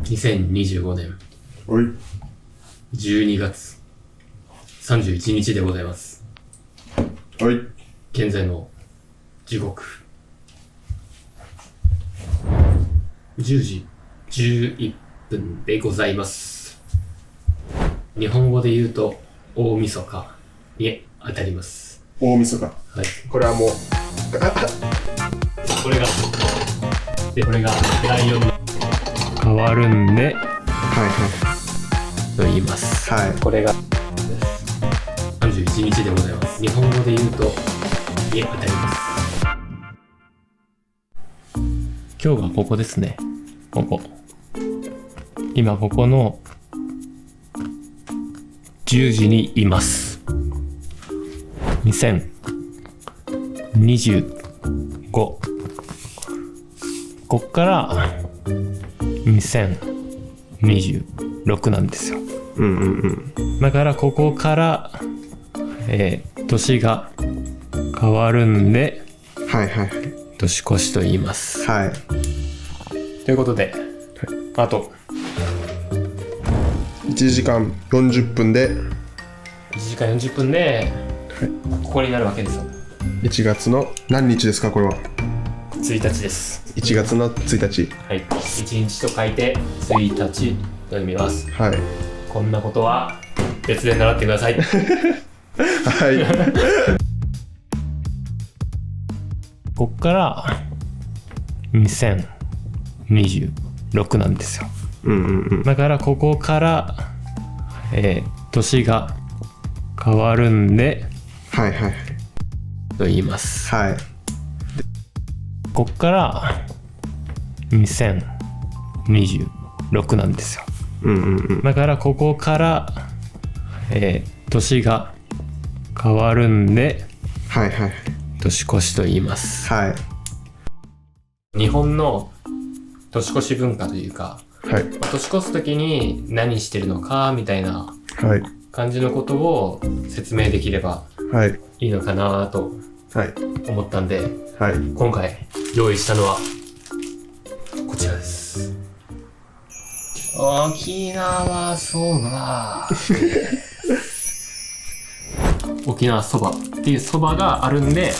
2025年12月31日でございます。はい。現在の時刻10時11分でございます。日本語で言うと大晦日に当たります。大晦日。はい。これはもうこれがライオンに変わるんでと言います。はい。これが31日でございます。日本語で言うとに当たります。今日はここですね。ここ今ここの10時にいます。2025こっから2026なんですよ。だからここから年が変わるんで、年越しと言います。ということで、あと1時間40分で1時間40分でここになるわけですよ。1月の何日ですか？これは1日です。1月の1日。はい。1日と書いて1日と読みます。はい。こんなことは別で習ってください。はい。こっから2026なんですよ。だからここから年が変わるんで、と言います。こっから2026なんですよ。だからここから年が変わるんで、年越しと言います。日本の年越し文化というか、年越す時に何してるのかみたいな感じのことを説明できればいいのかなと思ったんで、今回用意したのはこちらです。沖縄そば。沖縄そばっていうそばがあるんで、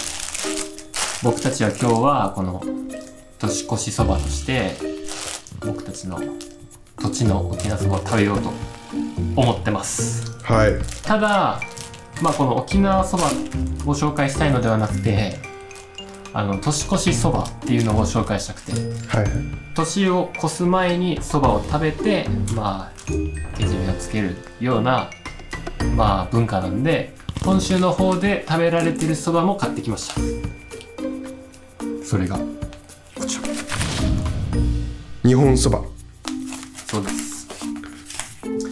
僕たちは今日はこの年越しそばとして僕たちの土地の沖縄そばを食べようと思ってます。ただこの沖縄そばを紹介したいのではなくて、年越しそばっていうのを紹介したくて、年を越す前にそばを食べてけじめをつけるような文化なんで、本州の方で食べられてるそばも買ってきました。それがこちら、日本そば。そうです。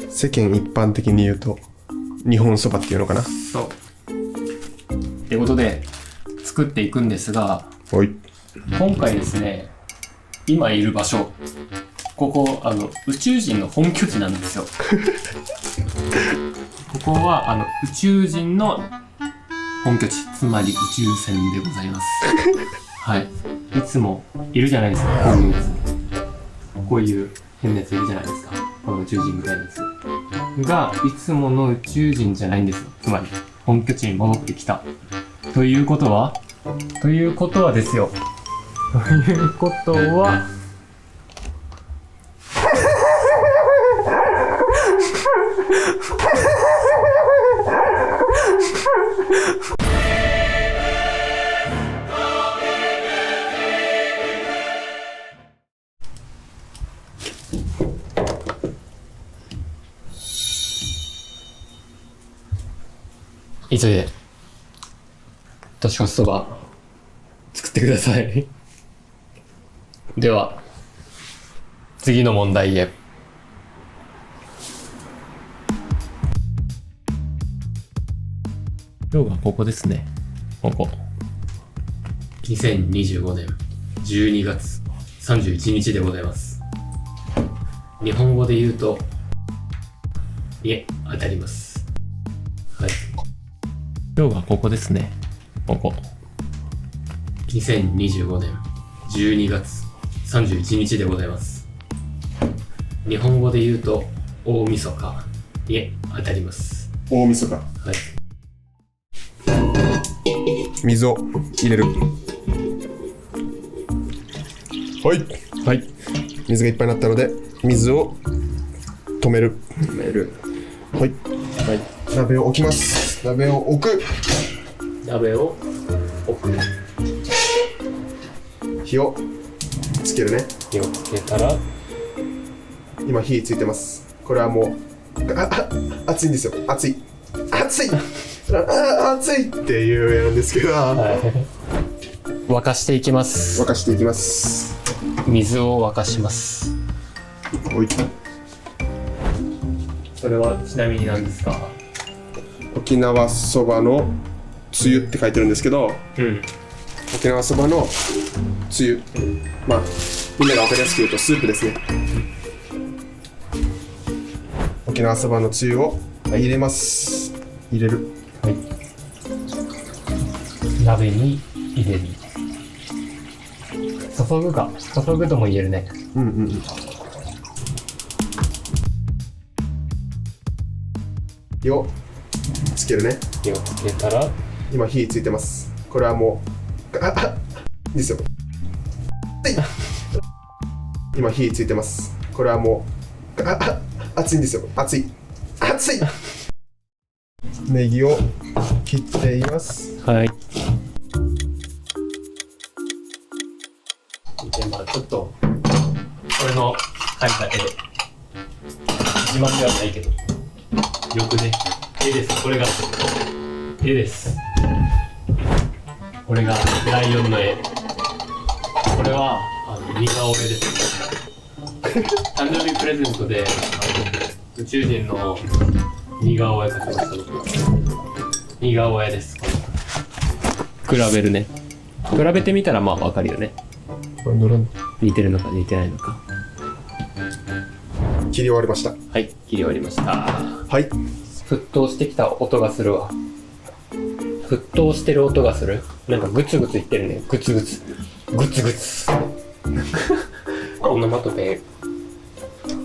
世間一般的に言うと日本そばっていうのかな。そうってことで作っていくんですが、今回ですね、今いる場所、ここ宇宙人の本拠地なんですよ。ここは宇宙人の本拠地、つまり宇宙船でございます。はい。いつもいるじゃないですか、こういうやつ。こういう変なやついるじゃないですか。この宇宙人みたいなやつがいつもの宇宙人じゃないんですよ。つまり本拠地に戻ってきた。ということはですよ。ということは急いで年越しそば作ってください。では次の問題へ。今日はここですね。ここ2025年12月31日でございます。日本語で言うとに当たります。今日はここですね。ここ2025年12月31日でございます。日本語で言うと大晦日に当たります。大晦日。はい。水を入れる。はいはい。水がいっぱいになったので水を止める。はい。鍋を置きます。鍋を置く。火をつけるね。火をつけたら、今火ついてます。これはもう熱いんですよ。熱い熱いっていうやるんですけど、沸かしていきます。沸かしていきます。水を沸かします。おい。それはちなみに何ですか？沖縄そばのつゆって書いてるんですけど、沖縄そばのつゆ、まあみんなが分かりやすく言うとスープですね。沖縄そばのつゆを入れます。入れる。はい。鍋に入れる。注ぐとも言えるね。火をつけるね。火をつけたら、今火ついてます。これはもうですよ。今火ついてます。これはもう熱いんですよ。熱いネギを切っています。はい。まあちょっと俺の描いた絵で字幕ではないけどよくね、絵です。これが絵です。これがライオンの絵。これは似顔絵です。誕生日プレゼントで宇宙人の似顔絵描きました。似顔絵です。比べるね。比べてみたらまあわかるよね。似てるのか似てないのか。切り終わりました。はい、切り終わりました。はい。沸騰してきた音がするわ。沸騰してる音がする。なんかグツグツいってるね。グツグツオノマトペ。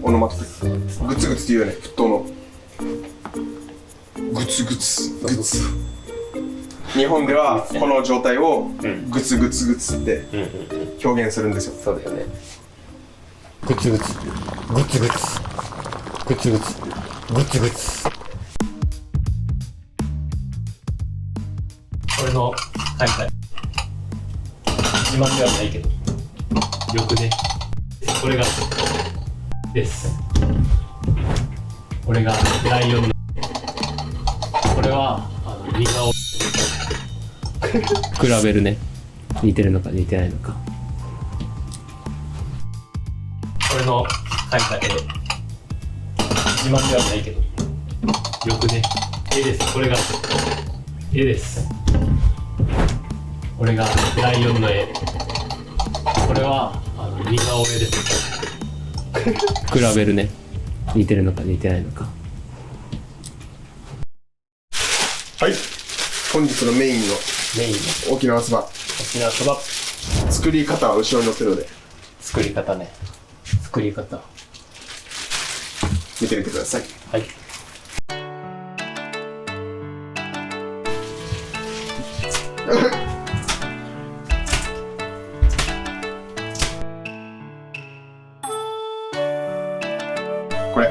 グツグツって言うよね。沸騰のグツグツ。日本ではこの状態をグツグツグツって表現するんですよ。そうだよね。グツグツ。俺の描いた字幕ではないけどよくね、これがです。これがライオンの、これは似顔比べるね。似てるのか似てないのか。俺の描いた絵、字幕ではないけどよくね、絵です。これが絵です。これがライオンの絵。これは似顔絵です。比べるね。似てるのか似てないのか。はい。本日のメインの沖縄そば。作り方は後ろに載ってるので。作り方ね。見てみてください。はい。これ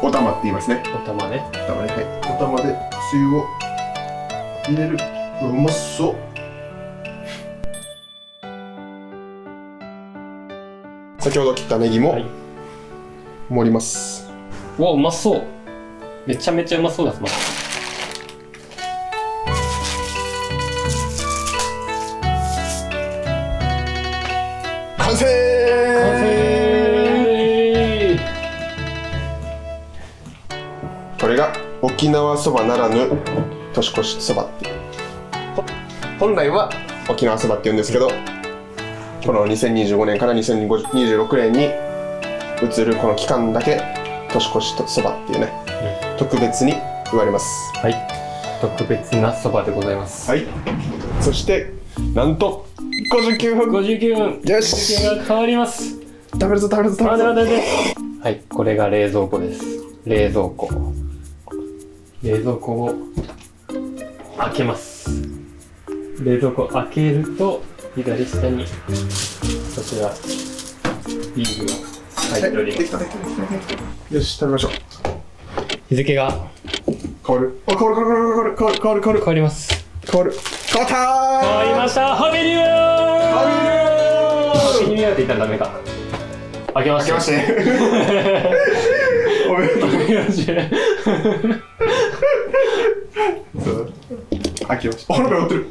お玉って言いますね。お玉ね。はい。お玉でつゆを入れる。うまそう。先ほど切ったネギも盛ります。うわ、うまそう。めちゃめちゃうまそうだ。完成。これが沖縄そばならぬ年越しそばっていう。本来は沖縄そばって言うんですけど、この2025年から2026年に移るこの期間だけ年越しそばっていうね、特別に言われます。はい。特別なそばでございます。はい。そしてなんと59分。59分。よし。時計が変わります。食べるぞ。待て。はい、これが冷蔵庫です。冷蔵庫を開けます。冷蔵庫開けると左下にこちらビールが入っております。よし、食べましょう。日付が変わる。あ、変わる。変わります。変わる。変わったー。変わりました。ハッピーニューイヤー。ハッピーニューイヤーって言ったらダメか。開けまして。おめでとう。開けました。花火上がってる。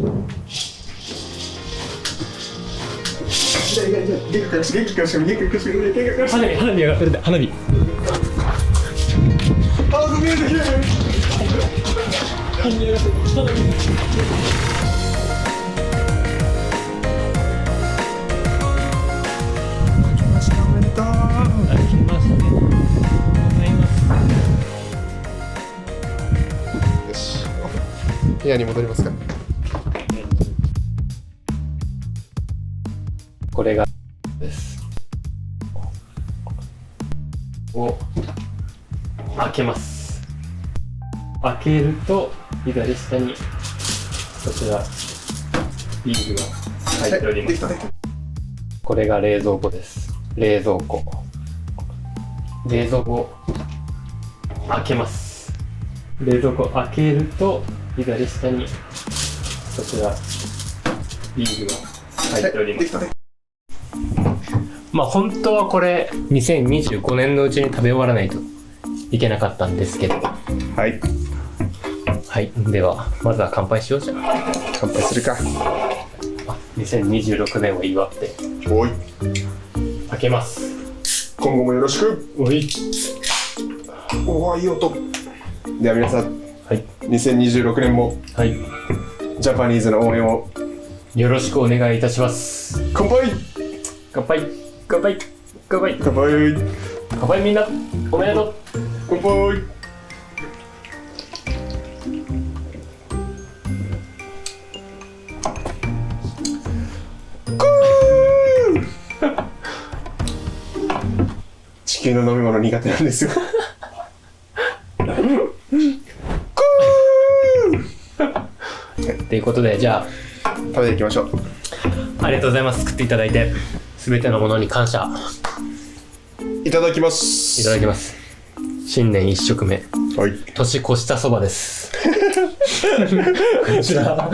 花火上がってるんだ。花火。あ、見えてきてる。花火上がってる。花火。おめでとう。開きましたね。ございます。よし。部屋に戻りますか。これがですを開けます。開けると左下にこちらビールが入っております。これが冷蔵庫です。冷蔵庫を開けます。冷蔵庫開けると左下にこちらビールが入っております。まあ本当はこれ2025年のうちに食べ終わらないといけなかったんですけど、はいはい、ではまずは乾杯しようじゃん。乾杯するか。2026年を祝っておい開けます。今後もよろしく。おいおー、いい音。では皆さん、はい、2026年もはいジャパニーズの応援をよろしくお願いいたします。乾杯。乾杯乾杯乾杯乾杯。乾杯。みんなおめでとう。乾杯。地球の飲み物苦手なんですよ。ということで、じゃあ食べていきましょう。ありがとうございます。作っていただいて全てのものに感謝。いただきます。いただきます。新年1食目、はい。年越したそばですこちら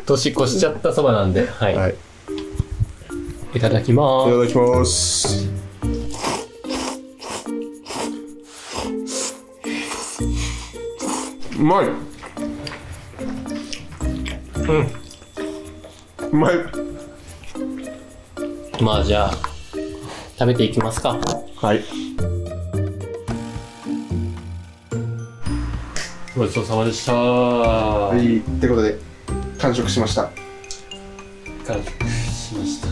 年越しちゃったそばなんで、はい、はい。いただきまいたーす。だきます。うまい。うまい。まあじゃあ食べていきますか。はい。ごちそうさまでした。はい。ってことで完食しました。完食しました。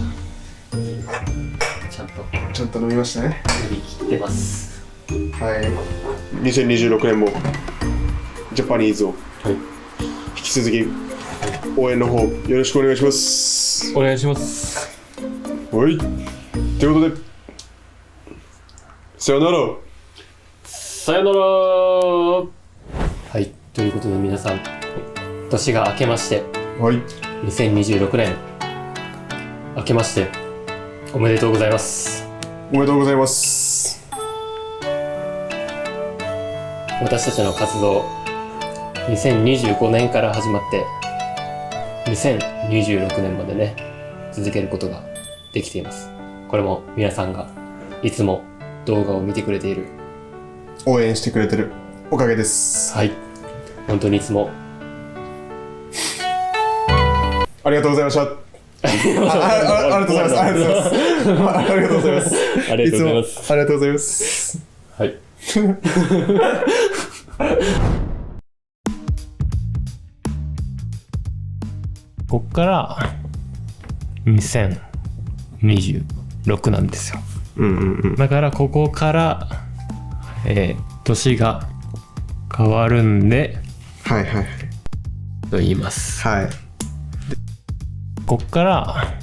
ちゃんと飲みましたね。振り切ってます。はい。2026年もジャパニーズを引き続き応援の方よろしくお願いします。お願いします。はい。ということで、さよなら。さよなら。はい。ということで皆さん、年が明けまして、はい。2026年明けましておめでとうございます。おめでとうございます。私たちの活動、2025年から始まって2026年までね、続けることができています。これも皆さんがいつも動画を見てくれている、応援してくれてるおかげです。はい、本当にいつもありがとうございました。ありがとうございます。ありがとうございます。ありがとうございます。ありがとうございます。ありがとうございます。はい。こっから2026なんですよ。だからここから年が変わるんで、はいはいと言います。はい。こっから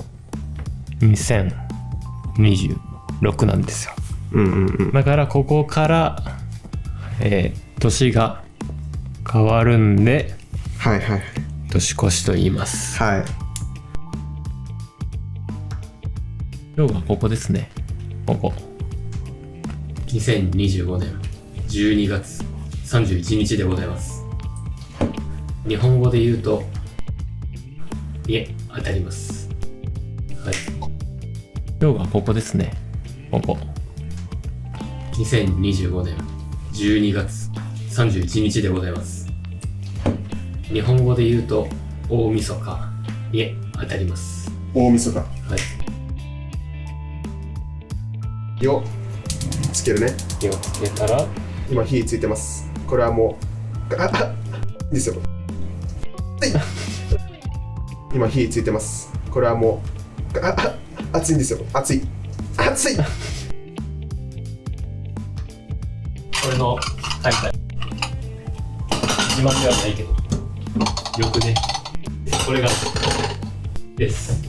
2026なんですよ。だからここから、年が変わるんではいはい。年越しと言います。はい。今日はここですね。ここ。2025年12月31日でございます。日本語で言うと、いえ、当たります。はい。今日はここですね。ここ。2025年12月31日でございます。日本語で言うと、大晦日。いえ、当たります。大晦日。はい。よ、つけるね。火をつけたら、今火ついてます。これはもう、いいですよ。はい。今火ついてます。これはもう、熱いんですよ。熱い。熱い。これの、はいはい。自慢ではないけど、よくね。これが、です。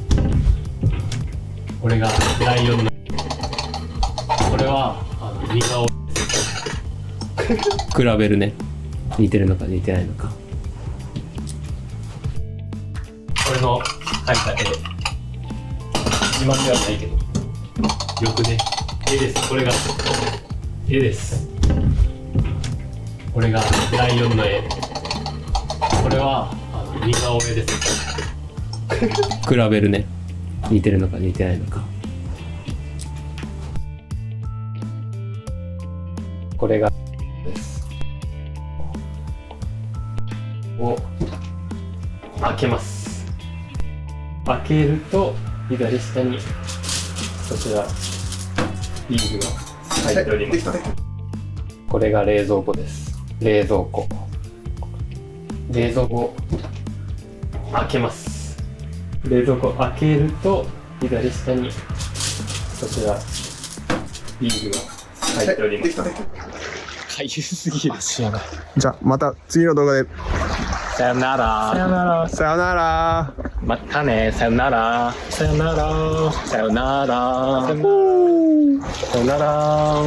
これがライオンの。これは、似顔比べるね。似てるのか似てないのか。これの描いた絵で。自慢ではないけど、よくね。絵です。これが、絵です。これがライオンの絵。これは似顔絵です。比べるね。似てるのか似てないのか。これがです。を開けます。開けると左下にこちらビールが入っております。これが冷蔵庫です。冷蔵庫を開けます。冷蔵庫開けると左下にこちらビールが入っております。かゆすぎる。じゃあまた次の動画で。さよなら。さよなら。さよなら。またね。さよなら。さよなら。さよなら。さよなら。